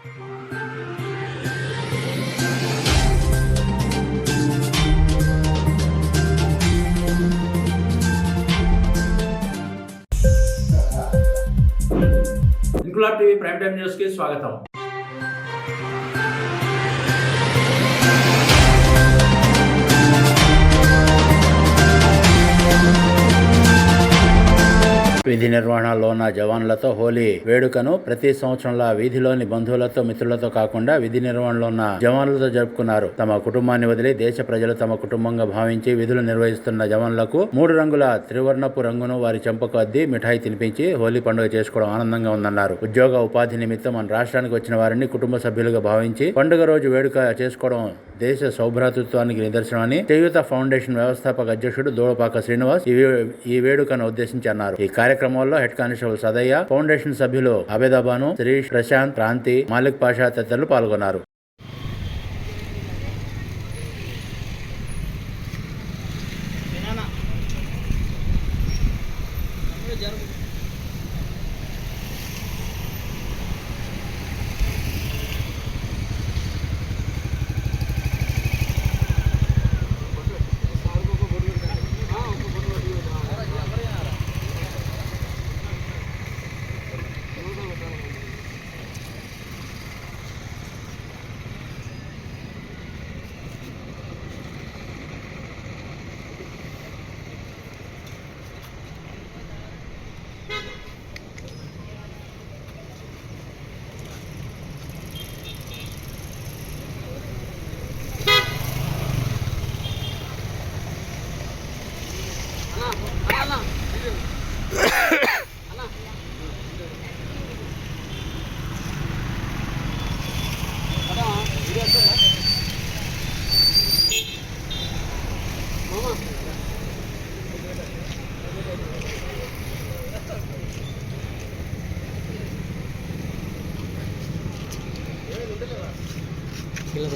Inquilab TV prime time news కి స్వాగతం. విధి నిర్వహణలో ఉన్న జవాన్లతో హోలీ వేడుకను ప్రతి సంవత్సరంలో వీధిలోని బంధువులతో మిత్రులతో కాకుండా విధి నిర్వహణలో ఉన్న జవాన్లతో జరుపుకున్నారు. తమ కుటుంబాన్ని వదిలి దేశ ప్రజలు తమ కుటుంబంగా భావించి విధులు నిర్వహిస్తున్న జవాన్లకు 3 రంగుల త్రివర్ణపు రంగును వారి చెంపకు అద్ది మిఠాయి తినిపించి హోలీ పండుగ చేసుకోవడం ఆనందంగా ఉందన్నారు. ఉద్యోగ ఉపాధి నిమిత్తం మన రాష్ట్రానికి వచ్చిన వారిని కుటుంబ సభ్యులుగా భావించి పండుగ రోజు వేడుక చేసుకోవడం దేశ సౌభ్రాతృత్వానికి నిదర్శనమని చేయూత ఫౌండేషన్ వ్యవస్థాపక అధ్యక్షుడు దూడపాక శ్రీనివాస్ ఈ వేడుకను ఉద్దేశించి అన్నారు. ఈ కార్యక్రమంలో హెడ్ కానిస్టేబుల్ సదయ్య, ఫౌండేషన్ సభ్యులు అబేదాబాను, శ్రీష్, ప్రశాంత్, క్రాంతి, మాలిక్ పాషా తదితరులు పాల్గొన్నారు.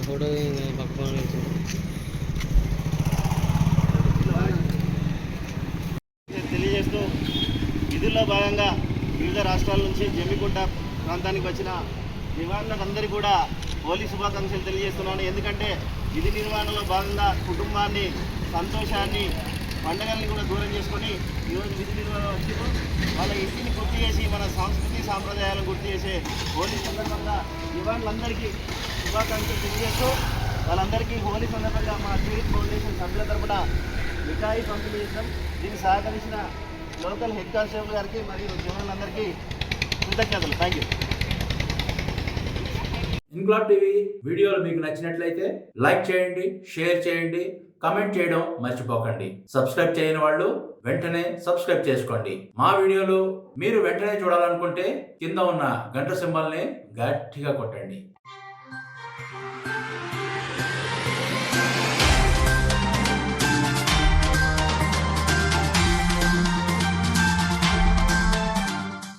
ఫోటో తెలియజేస్తూ విధుల్లో భాగంగా వివిధ రాష్ట్రాల నుంచి జమ్మికుంట ప్రాంతానికి వచ్చిన జవాన్లందరికీ కూడా హోలీ శుభాకాంక్షలు తెలియజేస్తున్నాను. ఎందుకంటే విధి నిర్వహణలో భాగంగా కుటుంబాన్ని, సంతోషాన్ని, పండుగల్ని కూడా దూరం చేసుకొని ఈరోజు విధి నిర్వహణ వచ్చి వాళ్ళ ఇంటిని గుర్తు చేసి మన సంస్కృతి సాంప్రదాయాలను గుర్తు చేసే హోలీ సందర్భంగా జవాన్లందరికీ శుభాకాంక్షలు తెలియజేస్తూ వాళ్ళందరికీ హోలీ సందర్భంగా మా స్పిరిట్ ఫౌండేషన్ సభ్యుల తరఫున మిఠాయి పంపిణీ చేస్తాం. దీన్ని సహకరించిన లోకల్ హెడ్ కానిస్టేబుల్ గారికి మరియు జవాన్లందరికీ కృతజ్ఞతలు. Thank you. ఇంక్లాబ్ టీవీ వీడియోలు మీకు నచ్చినట్లయితే లైక్ చేయండి, షేర్ చేయండి, కామెంట్ చేయడం మర్చిపోకండి. సబ్స్క్రైబ్ చేయని వాళ్ళు వెంటనే సబ్స్క్రైబ్ చేసుకోండి. మా వీడియోలు మీరు వెంటనే చూడాలనుకుంటే కింద ఉన్న గంట సింబల్ని గట్టిగా కొట్టండి.